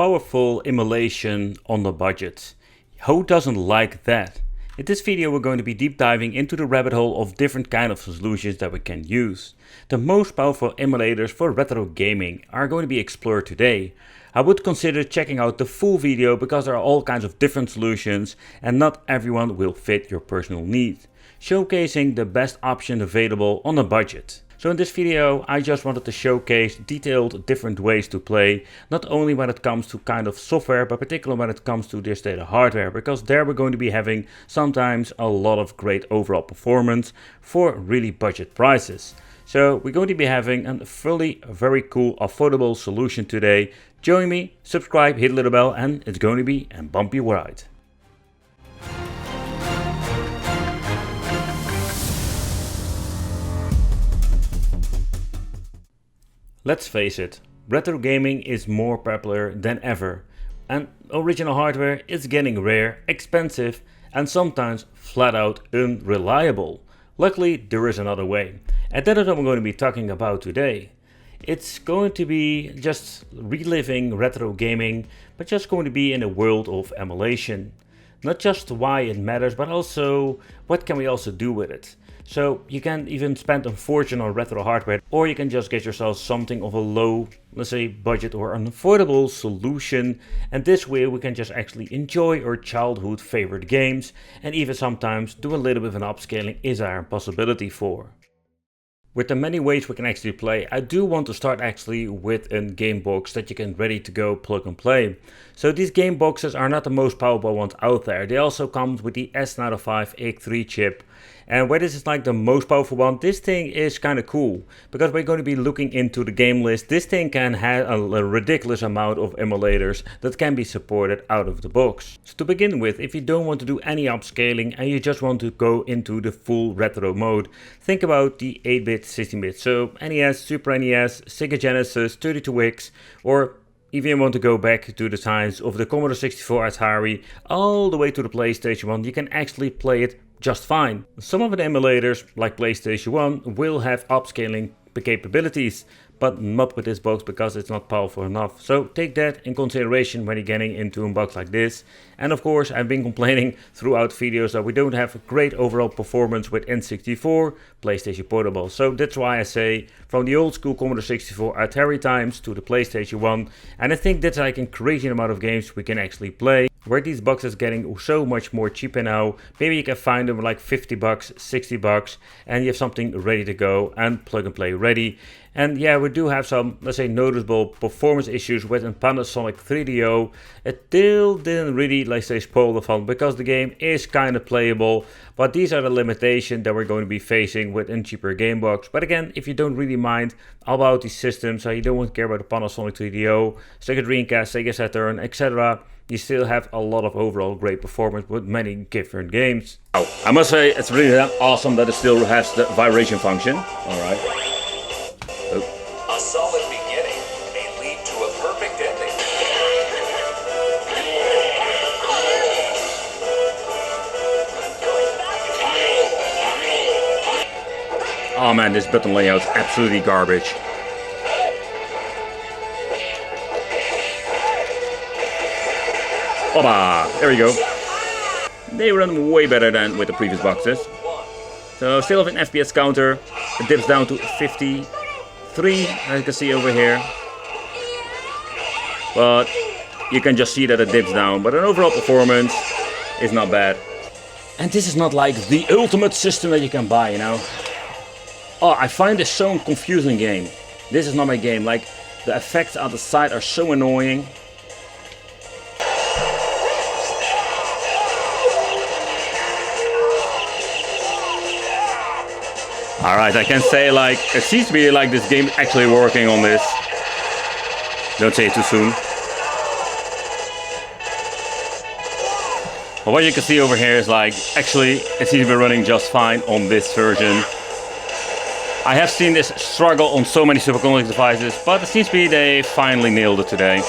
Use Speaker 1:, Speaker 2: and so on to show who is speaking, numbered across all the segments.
Speaker 1: Powerfull emulation on the budget. Who doesn't like that? In this video we're going to be deep diving into the rabbit hole of different kind of solutions that we can use. The most powerful emulators for retro gaming are going to be explored today. I would consider checking out the full video because there are all kinds of different solutions and not everyone will fit your personal needs, showcasing the best option available on a budget. So in this video I just wanted to showcase detailed different ways to play, not only when it comes to kind of software, but particularly when it comes to this data hardware, because there we're going to be having sometimes a lot of great overall performance for really budget prices. So we're going to be having a very cool, affordable solution today. Join me, subscribe, hit the little bell, and it's going to be a bumpy ride. Let's face it, retro gaming is more popular than ever, and original hardware is getting rare, expensive, and sometimes flat out unreliable. Luckily, there is another way, and that is what we're going to be talking about today. It's going to be just reliving retro gaming, but just going to be in a world of emulation. Not just why it matters, but also what can we also do with it. So you can even spend a fortune on retro hardware, or you can just get yourself something of a low, let's say, budget or an affordable solution. And this way we can just actually enjoy our childhood favorite games, and even sometimes do a little bit of an upscaling is there a possibility for. With the many ways we can actually play, I do want to start actually with a game box that you can ready to go plug and play. So these game boxes are not the most powerful ones out there. They also come with the S905 X3 chip. And where this is like the most powerful one, this thing is kind of cool, because we're going to be looking into the game list. This thing can have a ridiculous amount of emulators that can be supported out of the box. So to begin with, if you don't want to do any upscaling and you just want to go into the full retro mode, think about the 8-bit, 16-bit. So NES, Super NES, Sega Genesis, 32X, or even you want to go back to the times of the Commodore 64 Atari, all the way to the PlayStation 1, you can actually play it just fine. Some of the emulators, like PlayStation 1, will have upscaling capabilities, but not with this box because it's not powerful enough. So take that in consideration when you're getting into a box like this. And of course, I've been complaining throughout videos that we don't have a great overall performance with N64, PlayStation Portable. So that's why I say from the old school Commodore 64 Atari times to the PlayStation 1. And I think that's like a crazy amount of games we can actually play. Where these boxes getting so much more cheaper now, maybe you can find them like 50 bucks, 60 bucks, and you have something ready to go and plug and play ready. And yeah, we do have some, let's say, noticeable performance issues with Panasonic 3DO. It still didn't really, let's say, spoil the fun, because the game is kind of playable, but these are the limitations that we're going to be facing with a cheaper game box. But again, if you don't really mind about these systems, so you don't want to care about the Panasonic 3DO, Sega Dreamcast, Sega Saturn, etc., you still have a lot of overall great performance with many different games. Oh, I must say it's really awesome that it still has the vibration function. Alright. Oh.
Speaker 2: A solid beginning may lead to a perfect ending.
Speaker 1: Oh man, this button layout is absolutely garbage. Opa! There we go. They run way better than with the previous boxes. So still have an FPS counter. It dips down to 53, as you can see over here. But you can just see that it dips down. But an overall performance is not bad. And this is not like the ultimate system that you can buy, you know. Oh, I find this so confusing game. This is not my game. Like, the effects on the side are so annoying. Alright, I can say like, it seems to be like this game is actually working on this. Don't say it too soon. But what you can see over here is like, actually it seems to be running just fine on this version. I have seen this struggle on so many Super Console devices, but it seems to be they finally nailed it today.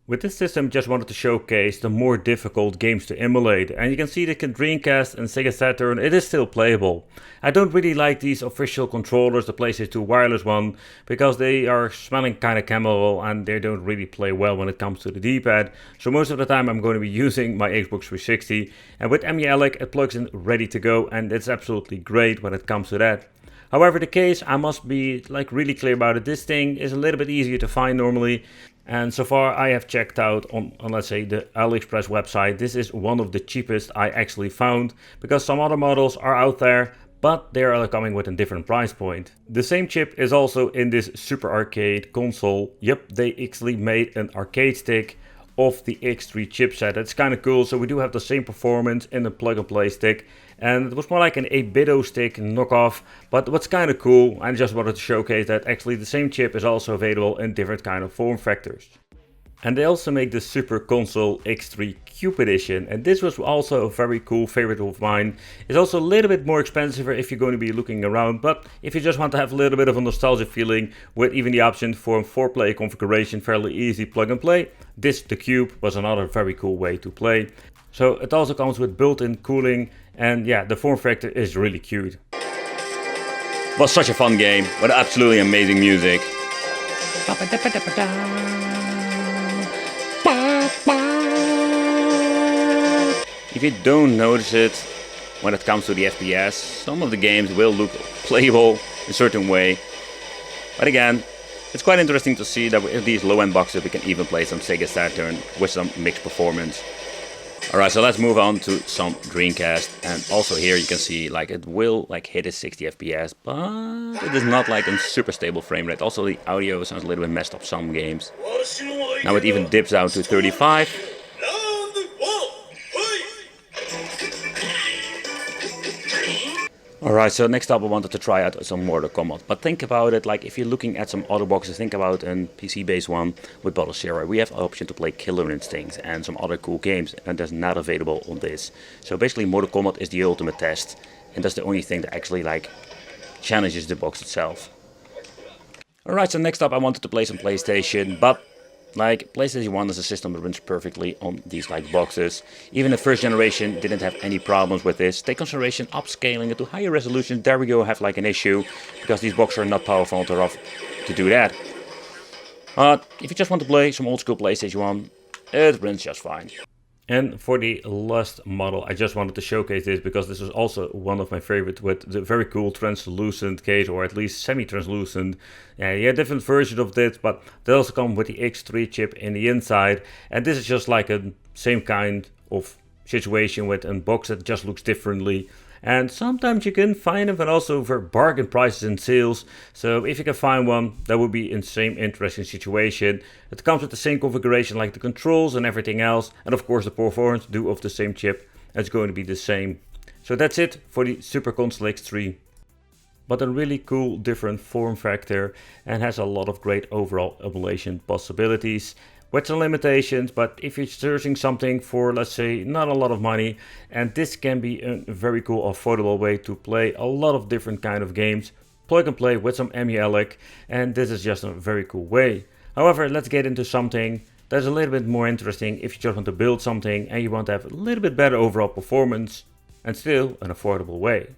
Speaker 1: With this system, just wanted to showcase the more difficult games to emulate, and you can see that the Dreamcast and Sega Saturn, it is still playable. I don't really like these official controllers, the PlayStation 2 wireless one, because they are smelling kind of chemical and they don't really play well when it comes to the D-pad. So most of the time I'm going to be using my Xbox 360, and with EmuElec it plugs in ready to go, and it's absolutely great when it comes to that. However, the case, I must be really clear about it. This thing is a little bit easier to find normally. And so far I have checked out on let's say the AliExpress website. This is one of the cheapest I actually found, because some other models are out there, but they are coming with a different price point. The same chip is also in this Super Arcade console. Yep, they actually made an arcade stick of the X3 chipset. That's kind of cool. So we do have the same performance in the plug and play stick, and it was more like an 8-bit stick knockoff, but what's kind of cool, I just wanted to showcase that actually the same chip is also available in different kind of form factors. And they also make the Super Console X3 Cube Edition, and this was also a very cool favorite of mine. It's also a little bit more expensive if you're going to be looking around, but if you just want to have a little bit of a nostalgia feeling with even the option for a 4-player configuration, fairly easy plug and play, this, the Cube, was another very cool way to play. So it also comes with built-in cooling, and yeah, the form factor is really cute.
Speaker 3: It was such a fun game with absolutely amazing music. If you don't notice it, when it comes to the FPS, some of the games will look playable in a certain way. But again, it's quite interesting to see that with these low-end boxes we can even play some Sega Saturn with some mixed performance. Alright, so let's move on to some Dreamcast, and also here you can see it will hit a 60 FPS, but it is not a super stable frame rate. Also the audio sounds a little bit messed up some games. Now it even dips down to 35. Alright, so next up I wanted to try out some Mortal Kombat. But think about it, if you're looking at some other boxes, think about a PC-based one with Batocera. We have the option to play Killer Instinct and some other cool games, and that's not available on this. So basically Mortal Kombat is the ultimate test, and that's the only thing that actually challenges the box itself. Alright, so next up I wanted to play some PlayStation, but PlayStation 1 is a system that runs perfectly on these boxes. Even the first generation didn't have any problems with this. Take consideration upscaling it to higher resolution, there we go, have an issue, because these boxes are not powerful enough to do that. But if you just want to play some old school PlayStation 1, it runs just fine.
Speaker 1: And for the last model, I just wanted to showcase this because this is also one of my favorites, with the very cool translucent case, or at least semi-translucent. Yeah, you have different versions of this, but they also come with the X3 chip in the inside. And this is just a same kind of situation with a box that just looks differently. And sometimes you can find them, but also for bargain prices and sales. So if you can find one, that would be in the same interesting situation. It comes with the same configuration like the controls and everything else. And of course the performance due of the same chip. It's going to be the same. So that's it for the Super Console X3. But a really cool different form factor, and has a lot of great overall emulation possibilities. With some limitations, but if you're searching something for, let's say, not a lot of money, and this can be a very cool affordable way to play a lot of different kind of games, plug and play with some EmuElec, and this is just a very cool way. However, let's get into something that's a little bit more interesting if you just want to build something and you want to have a little bit better overall performance, and still an affordable way.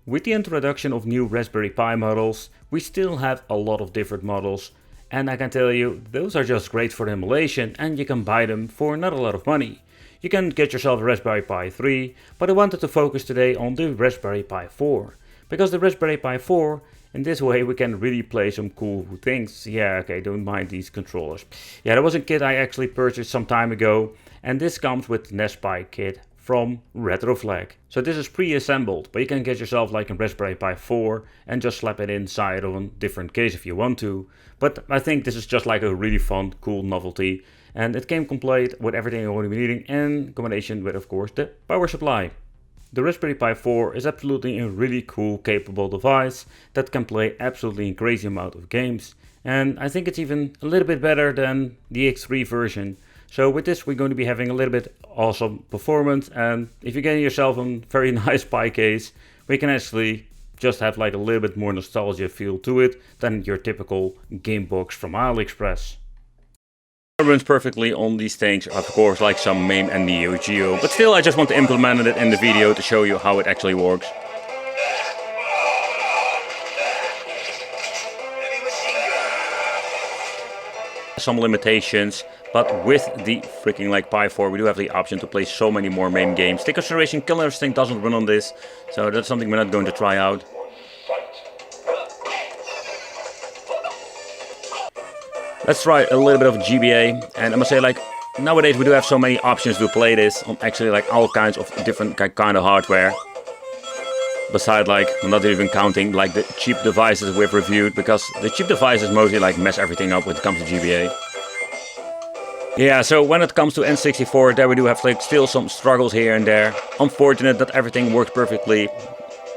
Speaker 1: With the introduction of new Raspberry Pi models, we still have a lot of different models. And I can tell you, those are just great for emulation, and you can buy them for not a lot of money. You can get yourself a Raspberry Pi 3, but I wanted to focus today on the Raspberry Pi 4. Because the Raspberry Pi 4, in this way we can really play some cool things. Yeah, okay, don't mind these controllers. Yeah, there was a kit I actually purchased some time ago, and this comes with the NES kit from RetroFlag. So this is pre-assembled, but you can get yourself a Raspberry Pi 4 and just slap it inside of a different case if you want to. But I think this is just a really fun, cool novelty, and it came complete with everything you're going to be needing, in combination with, of course, the power supply. The Raspberry Pi 4 is absolutely a really cool, capable device that can play absolutely a crazy amount of games, and I think it's even a little bit better than the X3 version. So with this we're going to be having a little bit awesome performance, and if you're getting yourself a very nice Pi case, we can actually just have a little bit more nostalgia feel to it than your typical game box from AliExpress.
Speaker 3: It runs perfectly on these things, of course, like some MAME and Neo Geo, but still I just want to implement it in the video to show you how it actually works. Some limitations, but with the freaking like Pi 4 we do have the option to play so many more MAME games. Take consideration Killer Instinct doesn't run on this, so that's something we're not going to try out. Let's try a little bit of GBA, and I must say, like, nowadays we do have so many options to play this on actually like all kinds of different kind of hardware. Besides, like, I'm not even counting like the cheap devices we've reviewed, because the cheap devices mostly like mess everything up when it comes to GBA. Yeah, so when it comes to N64, there we do have like still some struggles here and there. Unfortunate that everything works perfectly.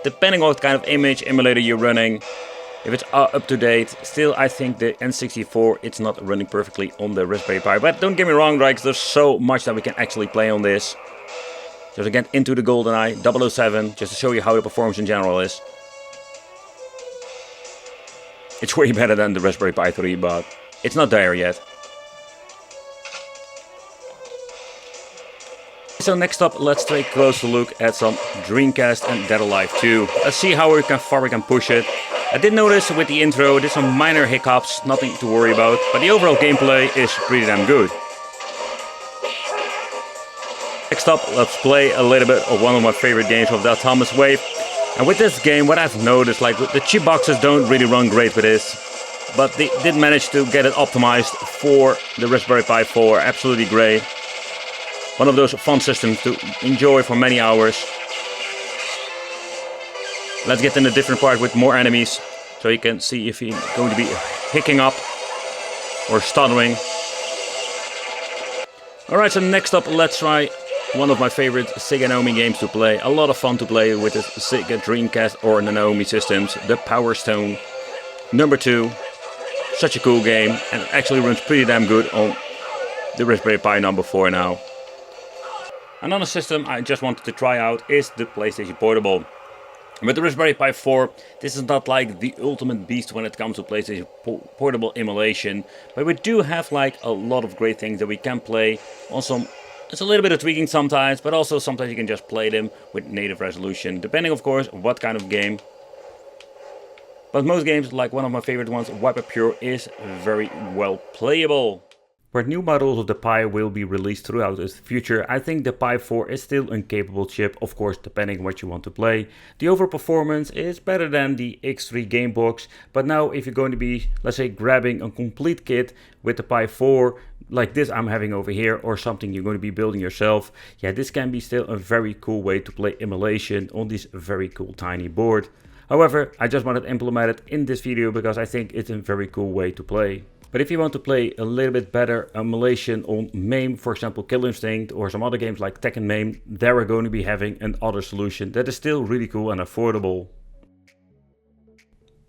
Speaker 3: Depending on what kind of image emulator you're running, if it's up to date, still I think the N64, it's not running perfectly on the Raspberry Pi. But don't get me wrong, right, there's so much that we can actually play on this. Just again into the GoldenEye 007, just to show you how the performance in general is. It's way better than the Raspberry Pi 3, but it's not there yet. So next up, let's take a closer look at some Dreamcast and Dead Alive 2. Let's see how far we can push it. I did notice with the intro, there's some minor hiccups, nothing to worry about, but the overall gameplay is pretty damn good. Next up, let's play a little bit of one of my favorite games of that Thomas Wave. And with this game, what I've noticed, like the chip boxes don't really run great with this, but they did manage to get it optimized for the Raspberry Pi 4. Absolutely great. One of those fun systems to enjoy for many hours. Let's get in a different part with more enemies, so you can see if he's going to be hicking up or stuttering. Alright, so next up, let's try one of my favorite Sega Naomi games to play. A lot of fun to play with the Sega Dreamcast or Naomi systems. The Power Stone number 2. Such a cool game, and it actually runs pretty damn good on the Raspberry Pi number 4 now. Another system I just wanted to try out is the PlayStation Portable. With the Raspberry Pi 4, this is not like the ultimate beast when it comes to PlayStation Portable emulation, but we do have like a lot of great things that we can play on some. It's a little bit of tweaking sometimes, but also sometimes you can just play them with native resolution, depending of course what kind of game. But most games, like one of my favorite ones, Wiper Pure, is very well playable. Where new models of the Pi will be released throughout the future, I think the Pi 4 is still a capable chip, of course depending on what you want to play. The overall performance is better than the X3 game box, but now if you're going to be, let's say, grabbing a complete kit with the Pi 4, like this I'm having over here, or something you're going to be building yourself, yeah, this can be still a very cool way to play emulation on this very cool tiny board. However, I just wanted to implement it in this video because I think it's a very cool way to play. But if you want to play a little bit better emulation on MAME, for example Killer Instinct or some other games like Tekken MAME, there we're going to be having another solution that is still really cool and affordable.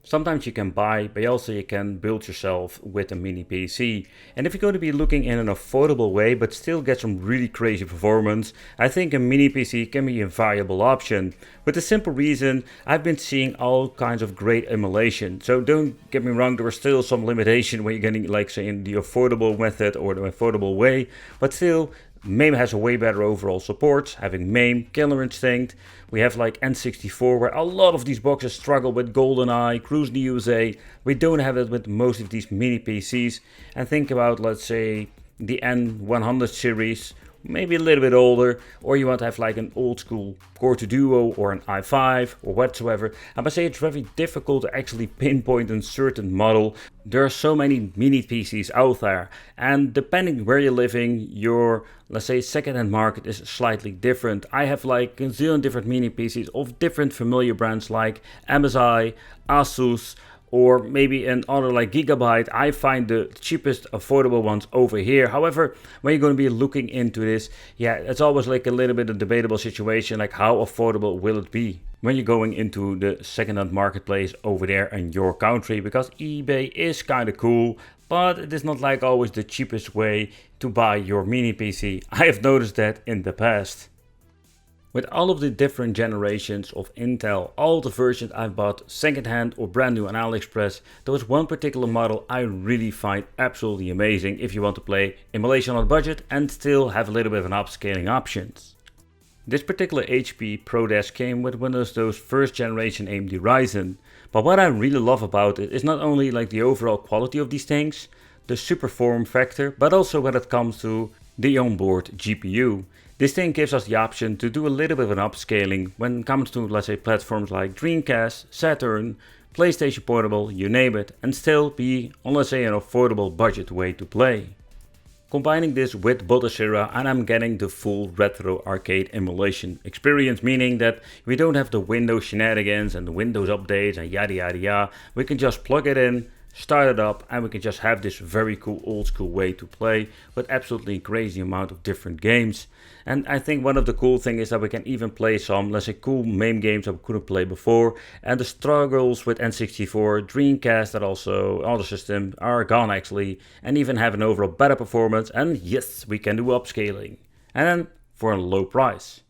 Speaker 3: Sometimes you can buy, but also you can build yourself with a mini PC. And if you're going to be looking in an affordable way but still get some really crazy performance, I think a mini PC can be a viable option. With the simple reason, I've been seeing all kinds of great emulation. So don't get me wrong, there are still some limitation when you're getting, like, say, in the affordable method or the affordable way, but still MAME has a way better overall support, having MAME, Killer Instinct. We have like N64, where a lot of these boxes struggle with GoldenEye, Cruise the USA. We don't have it with most of these mini PCs. And think about, let's say, the N100 series, maybe a little bit older, or you want to have like an old school Core 2 Duo or an i5 or whatsoever. I must say it's very difficult to actually pinpoint a certain model. There are so many mini PCs out there, and depending where you're living, your, let's say, second-hand market is slightly different. I have like a zillion different mini PCs of different familiar brands like MSI, Asus, or maybe another like Gigabyte. I find the cheapest affordable ones over here. However, when you're going to be looking into this, yeah, it's always like a little bit of a debatable situation, like how affordable will it be when you're going into the second-hand marketplace over there in your country, because eBay is kind of cool, but it is not like always the cheapest way to buy your mini PC. I have noticed that in the past.
Speaker 1: With all of the different generations of Intel, all the versions I've bought secondhand or brand new on AliExpress, there was one particular model I really find absolutely amazing if you want to play emulation on a budget and still have a little bit of an upscaling options. This particular HP ProDesk came with one of those first generation AMD Ryzen, but what I really love about it is not only like the overall quality of these things, the super form factor, but also when it comes to the onboard GPU. This thing gives us the option to do a little bit of an upscaling when it comes to, let's say, platforms like Dreamcast, Saturn, PlayStation Portable, you name it, and still be on, let's say, an affordable budget way to play. Combining this with Batocera, and I'm getting the full retro arcade emulation experience, meaning that we don't have the Windows shenanigans and the Windows updates and yada yada yada. We can just plug it in, start it up, and we can just have this very cool old school way to play with absolutely crazy amount of different games. And I think one of the cool things is that we can even play some, let's say, cool MAME games that we couldn't play before, and the struggles with N64, Dreamcast, that also other systems are gone actually, and even have an overall better performance, and yes, we can do upscaling, and then for a low price.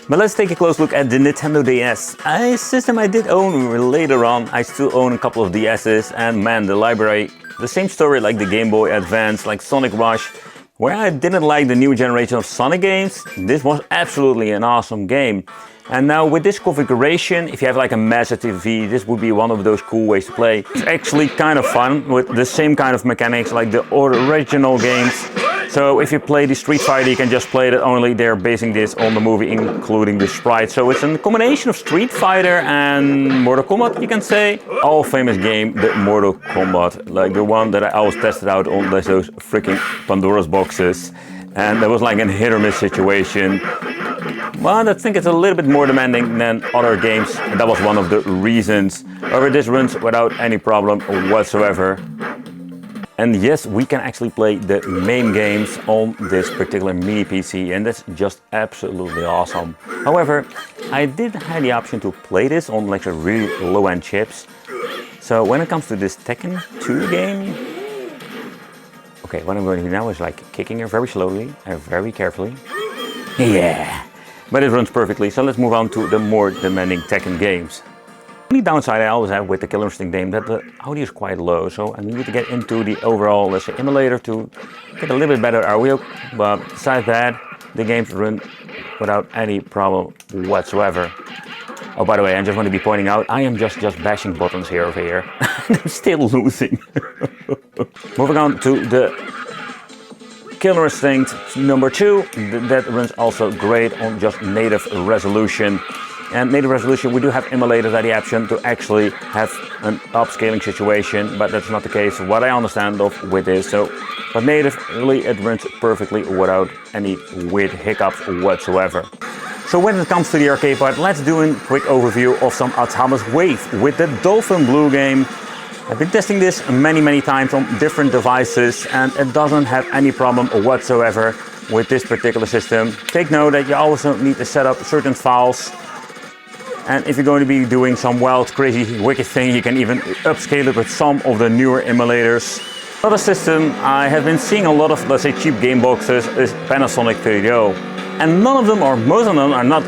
Speaker 3: But let's take a close look at the Nintendo DS, a system I did own later on. I still own a couple of DS's, and man, the library, the same story like the Game Boy Advance, like Sonic Rush. Where I didn't like the new generation of Sonic games, this was absolutely an awesome game. And now with this configuration, if you have like a massive TV, this would be one of those cool ways to play. It's actually kind of fun with the same kind of mechanics like the original games. So if you play the Street Fighter, you can just play it only. They're basing this on the movie, including the sprites. So it's a combination of Street Fighter and Mortal Kombat, you can say. All famous game, the Mortal Kombat, like the one that I always tested out on those freaking Pandora's boxes. And that was like a hit or miss situation. Well, I think it's a little bit more demanding than other games, and that was one of the reasons. However, this runs without any problem whatsoever. And yes, we can actually play the main games on this particular mini PC, and that's just absolutely awesome. However, I did have the option to play this on like a really low-end chips. So when it comes to this Tekken 2 game, okay, what I'm going to do now is like kicking her very slowly and very carefully. Yeah, but it runs perfectly. So let's move on to the more demanding Tekken games. The only downside I always have with the Killer Instinct game that the audio is quite low, so I need to get into the overall, let's say, emulator to get a little bit better audio. But besides that, the games run without any problem whatsoever. Oh, by the way, I just want to be pointing out, I am just bashing buttons here over here. I'm still losing. Moving on to the Killer Instinct number 2, that runs also great on just native resolution. And native resolution, we do have emulators that the option to actually have an upscaling situation, but that's not the case, what I understand of with this. So, but native, really, it runs perfectly without any weird hiccups whatsoever. So when it comes to the arcade part, let's do a quick overview of some Atomic Wave with the Dolphin Blue game. I've been testing this many times on different devices, and it doesn't have any problem whatsoever with this particular system. Take note that you also need to set up certain files. And if you're going to be doing some wild, crazy, wicked thing, you can even upscale it with some of the newer emulators. Another system I have been seeing a lot of, let's say, cheap game boxes is Panasonic Video. And none of them, or most of them, are not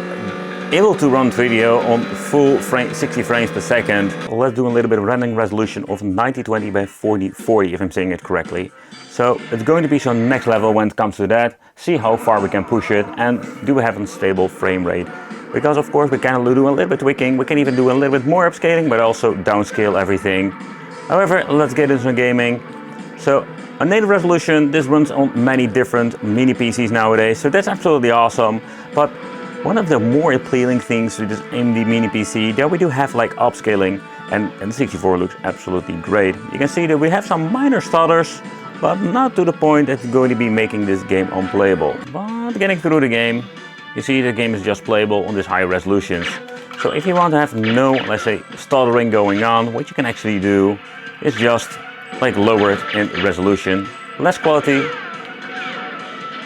Speaker 3: able to run video on full 60 frames per second. Let's do a little bit of rendering resolution of 1920 by 4040, if I'm saying it correctly. So it's going to be some next level when it comes to that. See how far we can push it, and do we have a stable frame rate. Because of course we can do a little bit tweaking, we can even do a little bit more upscaling, but also downscale everything. However, let's get into gaming. So a native resolution, this runs on many different mini PCs nowadays, so that's absolutely awesome. But one of the more appealing things with this AMD mini PC, that we do have like upscaling, and the 64 looks absolutely great. You can see that we have some minor stutters, but not to the point that it's going to be making this game unplayable. But getting through the game, you see the game is just playable on these high resolutions. So if you want to have no, let's say, stuttering going on, what you can actually do is just like lower it in resolution, less quality,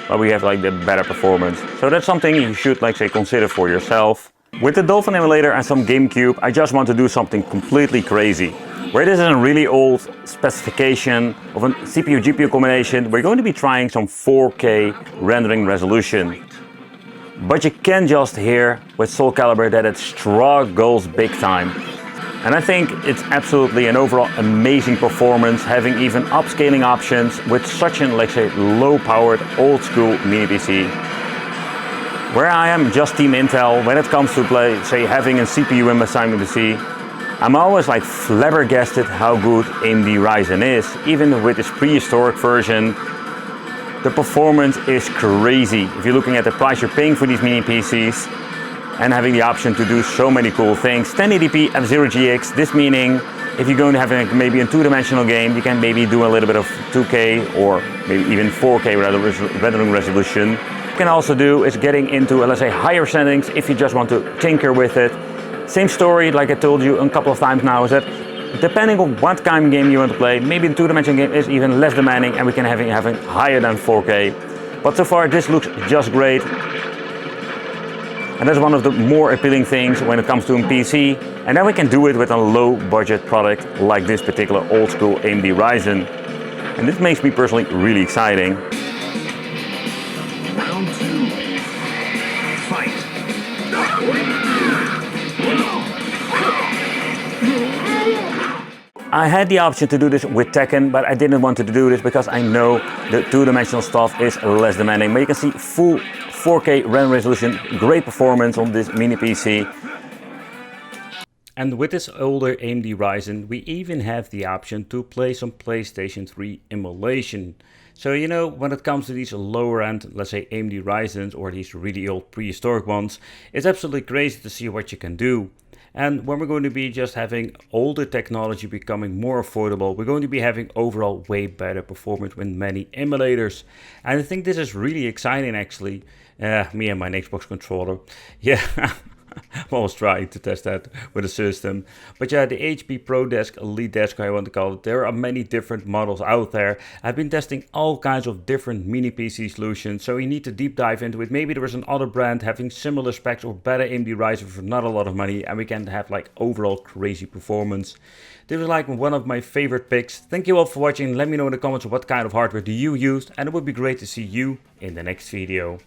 Speaker 3: but we have like the better performance. So that's something you should, like, say, consider for yourself. With the Dolphin emulator and some GameCube, I just want to do something completely crazy. Where this is a really old specification of a CPU-GPU combination, we're going to be trying some 4K rendering resolution. but you can just hear with Soul Calibur that it struggles big time. And I think it's absolutely an overall amazing performance, having even upscaling options with such an, let's say, low-powered, old-school mini PC. Where I am just Team Intel when it comes to play, say, having a CPU in my Simon PC, I'm always like flabbergasted how good AMD Ryzen is. Even with this prehistoric version, the performance is crazy. If you're looking at the price you're paying for these mini PCs and having the option to do so many cool things. 1080p F0GX, this meaning if you're going to have maybe a two-dimensional game, you can maybe do a little bit of 2K or maybe even 4K rendering resolution. You can also do is getting into, let's say, higher settings if you just want to tinker with it. Same story, like I told you a couple of times now, is that depending on what kind of game you want to play, maybe the two-dimensional game is even less demanding and we can have it higher than 4K. But so far this looks just great. And that's one of the more appealing things when it comes to a PC. And then we can do it with a low budget product like this particular old school AMD Ryzen. And this makes me personally really exciting.
Speaker 2: Round 2. Fight.
Speaker 3: I had the option to do this with Tekken, but I didn't want to do this because I know the two-dimensional stuff is less demanding. But you can see full 4K render resolution, great performance on this mini PC.
Speaker 1: And with this older AMD Ryzen, we even have the option to play some PlayStation 3 emulation. So, you know, when it comes to these lower end, let's say AMD Ryzens or these really old prehistoric ones, it's absolutely crazy to see what you can do. And when we're going to be just having older technology becoming more affordable, we're going to be having overall way better performance with many emulators. And I think this is really exciting actually. Me and my Xbox controller. Yeah, I'm always trying to test that with a system. But yeah, the HP ProDesk Elite Desk, I want to call it. There are many different models out there. I've been testing all kinds of different mini PC solutions, so you need to deep dive into it. Maybe there is another brand having similar specs or better AMD Ryzen for not a lot of money, and we can have like overall crazy performance. This was like one of my favorite picks. Thank you all for watching. Let me know in the comments what kind of hardware do you use, and it would be great to see you in the next video.